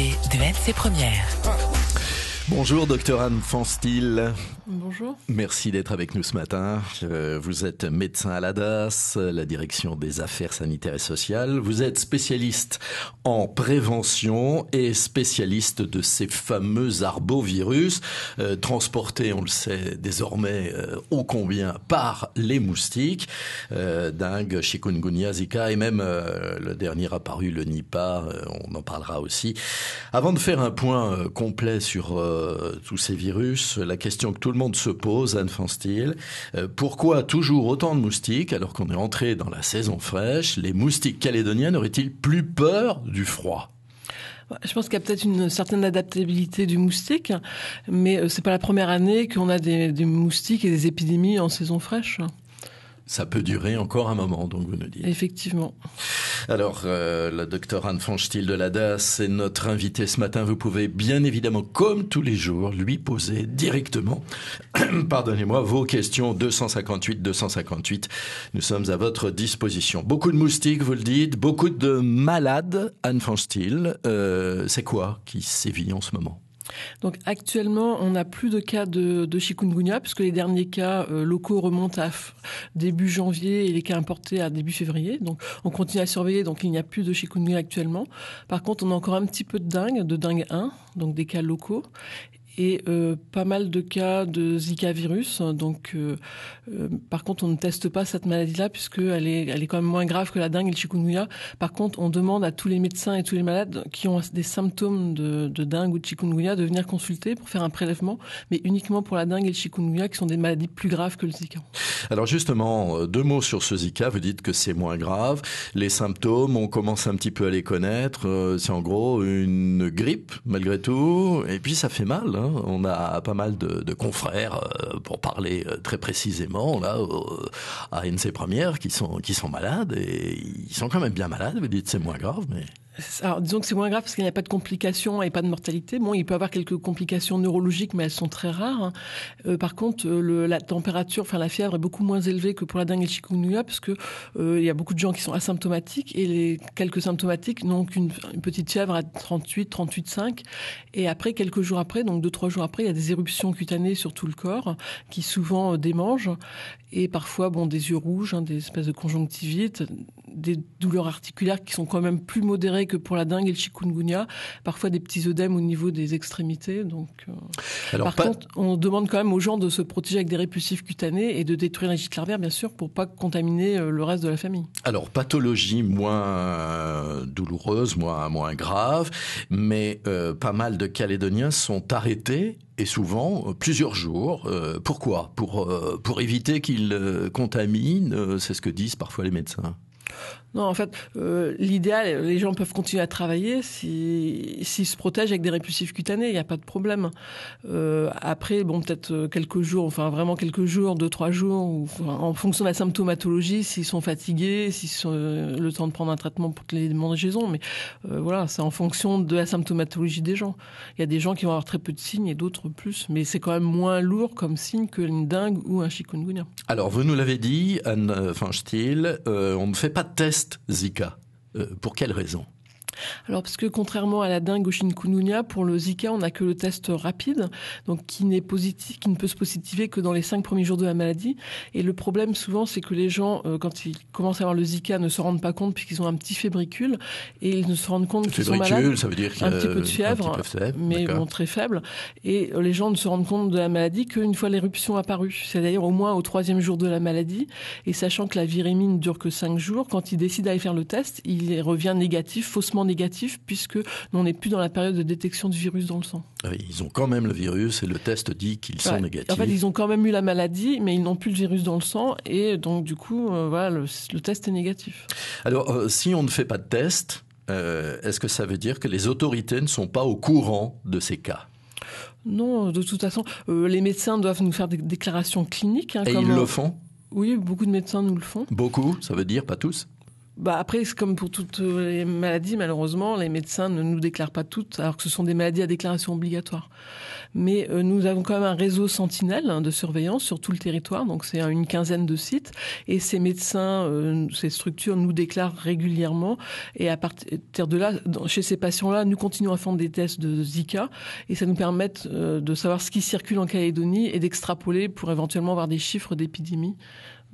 l'été de LC Première. Bonjour docteur Anne Fanstil. Bonjour. Merci d'être avec nous ce matin. Vous êtes médecin à la DAS, la direction des affaires sanitaires et sociales. Vous êtes spécialiste en prévention et spécialiste de ces fameux arbovirus transportés, on le sait désormais, ô combien par les moustiques. Dengue, chikungunya, Zika et même le dernier apparu, le Nipah, on en parlera aussi. Avant de faire un point complet sur tous ces virus, la question que tout le monde se pose, Anne Fanstil, pourquoi toujours autant de moustiques alors qu'on est entré dans la saison fraîche? Les moustiques calédoniens n'auraient-ils plus peur du froid? Je pense qu'il y a peut-être une certaine adaptabilité du moustique, mais c'est pas la première année qu'on a des moustiques et des épidémies en saison fraîche. Ça peut durer encore un moment, donc vous nous dites. Effectivement. Alors, la docteure Anne Fanstil de la DAS est notre invitée ce matin. Vous pouvez bien évidemment, comme tous les jours, lui poser directement, pardonnez-moi, vos questions 258. Nous sommes à votre disposition. Beaucoup de moustiques, vous le dites, beaucoup de malades, Anne Fanstil. C'est quoi qui sévit en ce moment ? Donc actuellement, on n'a plus de cas de chikungunya, puisque les derniers cas locaux remontent à début janvier et les cas importés à début février. Donc on continue à surveiller, donc il n'y a plus de chikungunya actuellement. Par contre, on a encore un petit peu de dengue 1, donc des cas locaux. Et pas mal de cas de Zika virus. Donc, par contre, on ne teste pas cette maladie-là puisqu'elle est quand même moins grave que la dengue et le chikungunya. Par contre, on demande à tous les médecins et tous les malades qui ont des symptômes de dengue ou de chikungunya de venir consulter pour faire un prélèvement, mais uniquement pour la dengue et le chikungunya qui sont des maladies plus graves que le Zika. Alors justement, 2 mots sur ce Zika. Vous dites que c'est moins grave. Les symptômes, on commence un petit peu à les connaître. C'est en gros une grippe malgré tout. Et puis ça fait mal, hein. On a pas mal de confrères, pour parler très précisément, là, à NC Première, qui sont malades, et ils sont quand même bien malades. Vous dites c'est moins grave, mais... Alors, disons que c'est moins grave parce qu'il n'y a pas de complications et pas de mortalité. Bon, il peut y avoir quelques complications neurologiques, mais elles sont très rares. Par contre, la température, enfin la fièvre est beaucoup moins élevée que pour la dengue et le chikungunya parce que il y a beaucoup de gens qui sont asymptomatiques et les quelques symptomatiques n'ont qu'une petite fièvre à 38,5. Et après, quelques jours après, donc 2-3 jours après, il y a des éruptions cutanées sur tout le corps qui souvent démangent et parfois, des yeux rouges, des espèces de conjonctivite, des douleurs articulaires qui sont quand même plus modérées que pour la dengue et le chikungunya, parfois des petits œdèmes au niveau des extrémités. Donc, par contre, on demande quand même aux gens de se protéger avec des répulsifs cutanés et de détruire les gîtes larvaires, bien sûr, pour pas contaminer le reste de la famille. Alors, pathologie moins douloureuse, moins grave, mais pas mal de Calédoniens sont arrêtés et souvent plusieurs jours. Pourquoi ? Pour éviter qu'ils contaminent, c'est ce que disent parfois les médecins. Non, en fait, l'idéal, les gens peuvent continuer à travailler s'ils se protègent avec des répulsifs cutanés, il n'y a pas de problème. Après, peut-être quelques jours, enfin vraiment quelques jours, 2-3 jours, en fonction de la symptomatologie, s'ils sont fatigués, s'ils ont le temps de prendre un traitement pour les démangeaisons, mais voilà, c'est en fonction de la symptomatologie des gens. Il y a des gens qui vont avoir très peu de signes et d'autres plus, mais c'est quand même moins lourd comme signe qu'une dengue ou un chikungunya. Alors, vous nous l'avez dit, Anne Fanstil, on ne fait pas de test Zika. Pour quelle raison ? Alors, parce que contrairement à la dengue au chikungunya, pour le Zika, on n'a que le test rapide, donc qui ne peut se positiver que dans les 5 premiers jours de la maladie. Et le problème, souvent, c'est que les gens, quand ils commencent à avoir le Zika, ne se rendent pas compte puisqu'ils ont un petit fébricule et ils ne se rendent compte qu'ils sont malades. Ça veut dire un petit peu de fièvre, mais très faible. Et les gens ne se rendent compte de la maladie qu'une fois l'éruption apparue. C'est d'ailleurs au moins au 3e jour de la maladie. Et sachant que la virémie ne dure que 5 jours, quand ils décident d'aller faire le test, il revient négatif, faussement négatif, puisque on n'est plus dans la période de détection du virus dans le sang. Oui, ils ont quand même le virus et le test dit qu'ils sont négatifs. En fait, ils ont quand même eu la maladie, mais ils n'ont plus le virus dans le sang et donc du coup, le test est négatif. Alors, si on ne fait pas de test, est-ce que ça veut dire que les autorités ne sont pas au courant de ces cas ? Non, de toute façon, les médecins doivent nous faire des déclarations cliniques. Et ils le font ? Oui, beaucoup de médecins nous le font. Beaucoup, ça veut dire pas tous ? Après, c'est comme pour toutes les maladies, malheureusement, les médecins ne nous déclarent pas toutes, alors que ce sont des maladies à déclaration obligatoire. Mais nous avons quand même un réseau sentinelle de surveillance sur tout le territoire, donc c'est une quinzaine de sites. Et ces médecins, ces structures nous déclarent régulièrement. Et à partir de là, chez ces patients-là, nous continuons à faire des tests de Zika. Et ça nous permet de savoir ce qui circule en Calédonie et d'extrapoler pour éventuellement avoir des chiffres d'épidémie,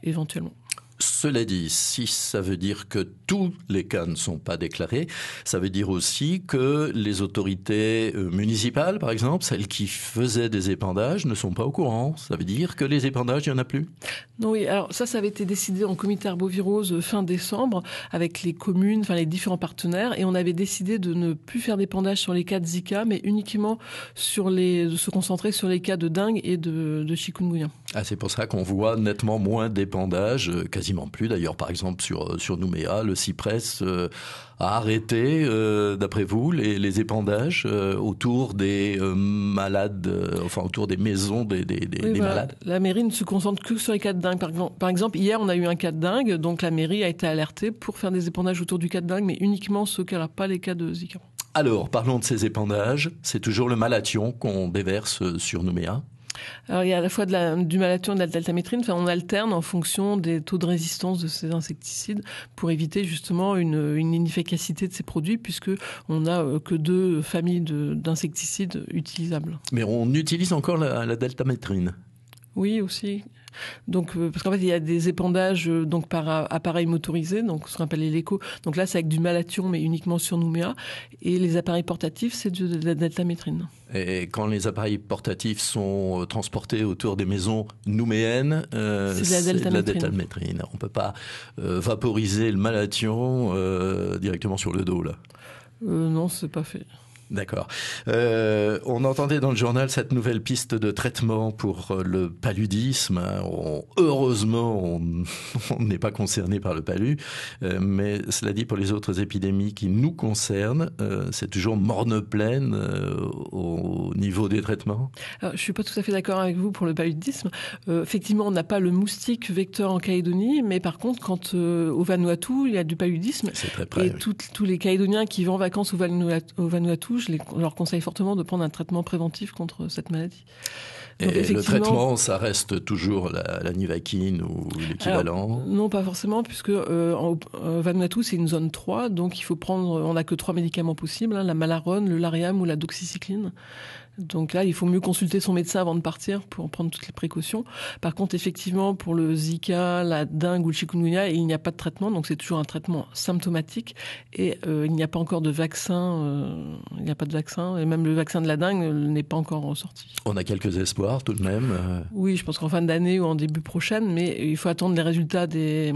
éventuellement. Cela dit, si ça veut dire que tous les cas ne sont pas déclarés, ça veut dire aussi que les autorités municipales, par exemple, celles qui faisaient des épandages, ne sont pas au courant. Ça veut dire que les épandages, il n'y en a plus? Non, oui. Alors ça avait été décidé en comité arbovirose fin décembre avec les communes, enfin les différents partenaires, et on avait décidé de ne plus faire d'épandage sur les cas de Zika, mais uniquement de se concentrer sur les cas de dengue et de chikungunya. Ah, c'est pour ça qu'on voit nettement moins d'épandages, quasiment plus d'ailleurs. Par exemple, sur Nouméa, le CIPRES a arrêté, d'après vous, les épandages autour des malades, autour des maisons des voilà. malades. La mairie ne se concentre que sur les cas de dengue. Par exemple, hier, on a eu un cas de dengue, donc la mairie a été alertée pour faire des épandages autour du cas de dengue, mais uniquement ceux qui n'ont pas les cas de Zika. Alors, parlons de ces épandages. C'est toujours le malathion qu'on déverse sur Nouméa? Alors, il y a à la fois du malathion et de la deltamétrine. Enfin, on alterne en fonction des taux de résistance de ces insecticides pour éviter justement une inefficacité de ces produits, puisque on n'a que 2 familles d'insecticides utilisables. Mais on utilise encore la deltamétrine? Oui, aussi. Donc, parce qu'en fait, il y a des épandages donc par appareil motorisé, donc ce qu'on appelle les LECO. Donc là, c'est avec du malathion, mais uniquement sur Nouméa. Et les appareils portatifs, c'est de la deltamétrine. Et quand les appareils portatifs sont transportés autour des maisons nouméennes, c'est de la deltamétrine. On ne peut pas vaporiser le malathion directement sur le dos, là? Non, c'est pas fait. D'accord. On entendait dans le journal cette nouvelle piste de traitement pour le paludisme. Heureusement, on n'est pas concerné par le palu, mais cela dit, pour les autres épidémies qui nous concernent, c'est toujours morne pleine au niveau des traitements? Alors, je suis pas tout à fait d'accord avec vous pour le paludisme. Effectivement, on n'a pas le moustique vecteur en Calédonie, mais par contre, quand au Vanuatu, il y a du paludisme. C'est très près, et oui. Tous les Calédoniens qui vont en vacances au Vanuatu, je leur conseille fortement de prendre un traitement préventif contre cette maladie. Donc, et le traitement, ça reste toujours la nivaquine ou l'équivalent? Alors, non, pas forcément, puisque Vanuatu, c'est une zone 3, donc on n'a que 3 médicaments possibles, la malarone, le lariam ou la doxycycline. Donc là, il faut mieux consulter son médecin avant de partir pour prendre toutes les précautions. Par contre, effectivement, pour le Zika, la dengue ou le chikungunya, il n'y a pas de traitement, donc c'est toujours un traitement symptomatique. Et il n'y a pas encore de vaccin. Il n'y a pas de vaccin, et même le vaccin de la dengue n'est pas encore sorti. On a quelques espoirs tout de même. Oui, je pense qu'en fin d'année ou en début prochaine, mais il faut attendre les résultats des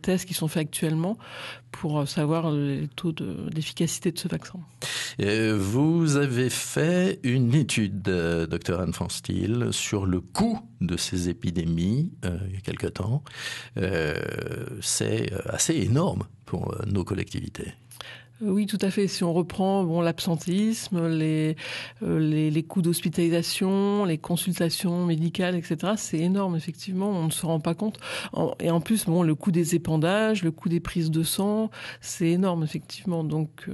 tests qui sont faits actuellement pour savoir les taux d'efficacité de ce vaccin. Vous avez fait une étude, Dr Anne van Stiel, sur le coût de ces épidémies il y a quelque temps. C'est assez énorme pour nos collectivités. Oui, tout à fait. Si on reprend l'absentéisme, les coûts d'hospitalisation, les consultations médicales, etc., c'est énorme, effectivement. On ne se rend pas compte. Et en plus, le coût des épandages, le coût des prises de sang, c'est énorme, effectivement. Donc,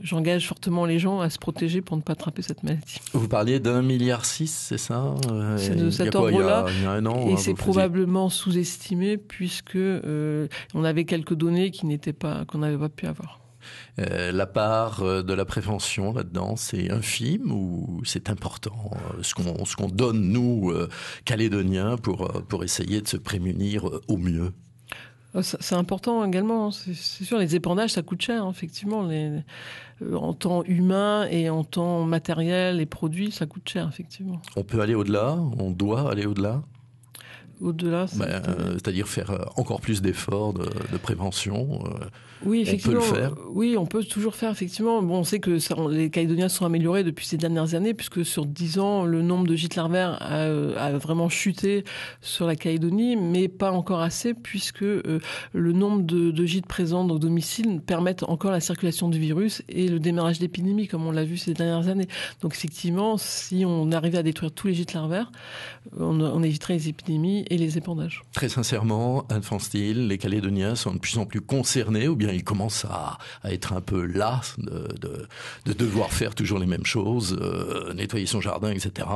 j'engage fortement les gens à se protéger pour ne pas attraper cette maladie. Vous parliez d'1,6 milliard, c'est ça? C'est de cet ordre-là. Il y a un an. Et c'est probablement sous-estimé puisque on avait quelques données qu'on n'avait pas pu avoir. La part de la prévention là-dedans, c'est infime ou c'est important? Ce qu'on donne, nous, Calédoniens, pour essayer de se prémunir au mieux? C'est important également, c'est sûr. Les épandages, ça coûte cher, effectivement. En temps humain et en temps matériel et produits, ça coûte cher, effectivement. On peut aller au-delà? On doit aller au-delà? Au-delà, c'est-à-dire faire encore plus d'efforts de prévention. Oui, effectivement. On peut le faire. Oui, on peut toujours faire, effectivement. On sait que les Calédoniens sont améliorés depuis ces dernières années, puisque sur 10 ans, le nombre de gîtes larvaires a vraiment chuté sur la Calédonie, mais pas encore assez, puisque le nombre de gîtes présents au domicile permettent encore la circulation du virus et le démarrage d'épidémies, comme on l'a vu ces dernières années. Donc, effectivement, si on arrivait à détruire tous les gîtes larvaires, on éviterait les épidémies et les épandages. Très sincèrement, Anne Fanstil, les Calédoniens sont de plus en plus concernés ou bien ils commencent à être un peu las de devoir faire toujours les mêmes choses, nettoyer son jardin, etc.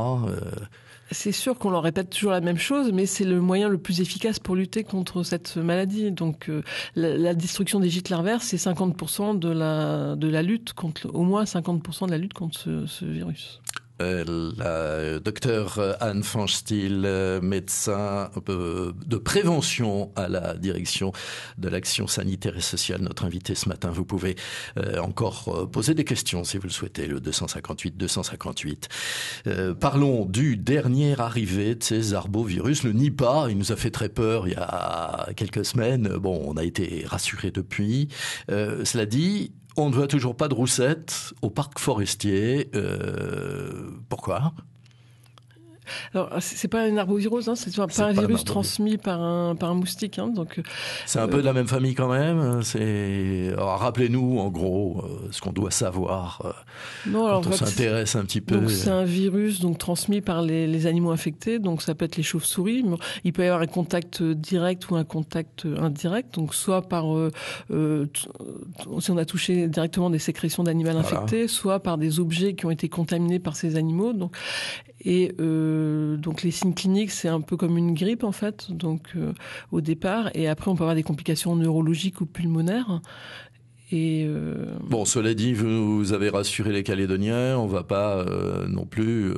C'est sûr qu'on leur répète toujours la même chose, mais c'est le moyen le plus efficace pour lutter contre cette maladie. Donc, la destruction des gîtes larvaires, c'est 50% de la lutte contre, au moins 50% de la lutte contre ce virus. La docteure Anne Fanstil, médecin de prévention à la direction de l'action sanitaire et sociale, notre invitée ce matin. Vous pouvez encore poser des questions si vous le souhaitez, le 258. Parlons du dernier arrivé de ces arbovirus, le Nipah. Il nous a fait très peur il y a quelques semaines. Bon, on a été rassurés depuis. Cela dit, on ne voit toujours pas de roussette au parc forestier. Pourquoi ? Alors, c'est pas une arbovirose, hein, c'est pas un virus transmis par un moustique. Hein, donc, c'est un peu de la même famille quand même. Alors, rappelez-nous en gros ce qu'on doit savoir quand on s'intéresse un petit peu. Donc, c'est un virus donc transmis par les animaux infectés. Donc, ça peut être les chauves-souris. Mais il peut y avoir un contact direct ou un contact indirect. Donc, soit par si on a touché directement des sécrétions d'animal infecté, soit par des objets qui ont été contaminés par ces animaux. Donc, donc les signes cliniques, c'est un peu comme une grippe en fait, donc au départ, et après on peut avoir des complications neurologiques ou pulmonaires. Bon, cela dit, vous avez rassuré les Calédoniens, on ne va pas non plus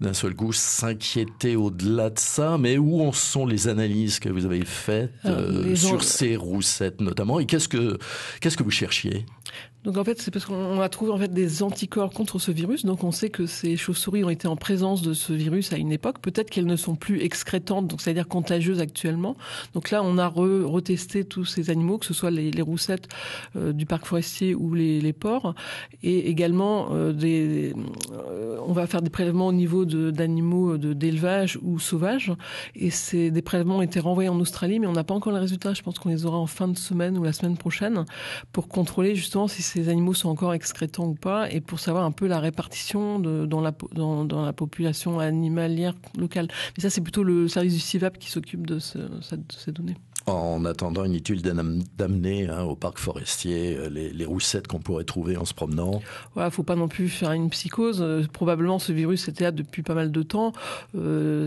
d'un seul coup s'inquiéter au-delà de ça, mais où en sont les analyses que vous avez faites sur ces roussettes notamment, et qu'est-ce que vous cherchiez ? Donc en fait, c'est parce qu'on a trouvé en fait des anticorps contre ce virus. Donc on sait que ces chauves-souris ont été en présence de ce virus à une époque. Peut-être qu'elles ne sont plus excrétantes, donc c'est-à-dire contagieuses actuellement. Donc là, on a retesté tous ces animaux, que ce soit les roussettes du parc forestier ou les porcs, et également on va faire des prélèvements au niveau d'animaux d'élevage ou sauvages. Et des prélèvements ont été renvoyés en Australie, mais on n'a pas encore les résultats. Je pense qu'on les aura en fin de semaine ou la semaine prochaine pour contrôler justement si ces animaux sont encore excrétants ou pas, et pour savoir un peu la répartition dans la population animalière locale. Mais ça, c'est plutôt le service du CIVAP qui s'occupe de ces données. En attendant une étude d'amener au parc forestier les roussettes qu'on pourrait trouver en se promenant. Voilà, faut pas non plus faire une psychose. Probablement, ce virus était là depuis pas mal de temps.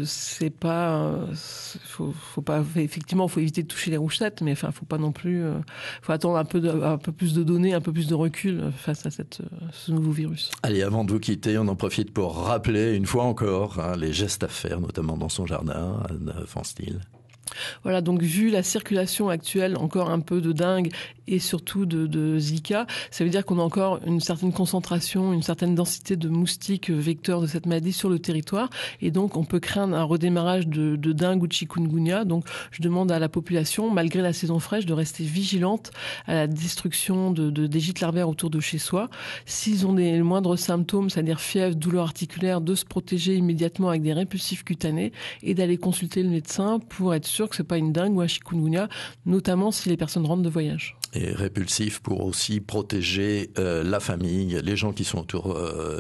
C'est pas, faut pas, effectivement, faut éviter de toucher les roussettes, mais enfin, faut pas non plus, faut attendre un peu plus de données, un peu plus de recul face à ce nouveau virus. Allez, avant de vous quitter, on en profite pour rappeler une fois encore les gestes à faire, notamment dans son jardin, Anne Fanstil. Voilà, donc vu la circulation actuelle, encore un peu de dingue et surtout de Zika, ça veut dire qu'on a encore une certaine concentration, une certaine densité de moustiques vecteurs de cette maladie sur le territoire, et donc on peut craindre un redémarrage de dengue ou de chikungunya. Donc je demande à la population, malgré la saison fraîche, de rester vigilante à la destruction des gîtes larvaires autour de chez soi. S'ils ont les moindres symptômes, c'est-à-dire fièvre, douleur articulaire, de se protéger immédiatement avec des répulsifs cutanés et d'aller consulter le médecin pour être sûr que c'est pas une dengue ou un chikungunya, notamment si les personnes rentrent de voyage. Et répulsif pour aussi protéger la famille, les gens qui sont autour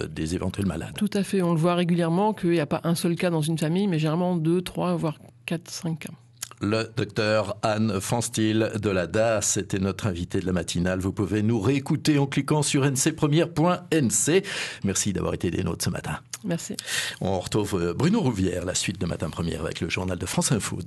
des éventuels malades. Tout à fait, on le voit régulièrement qu'il n'y a pas un seul cas dans une famille, mais généralement 2, 3, voire 4, 5 cas. Le docteur Anne Fanstil de la DAS était notre invité de la matinale. Vous pouvez nous réécouter en cliquant sur ncpremière.nc. Merci d'avoir été des nôtres ce matin. Merci. On retrouve Bruno Rouvière, la suite de Matin Première avec le journal de France Info.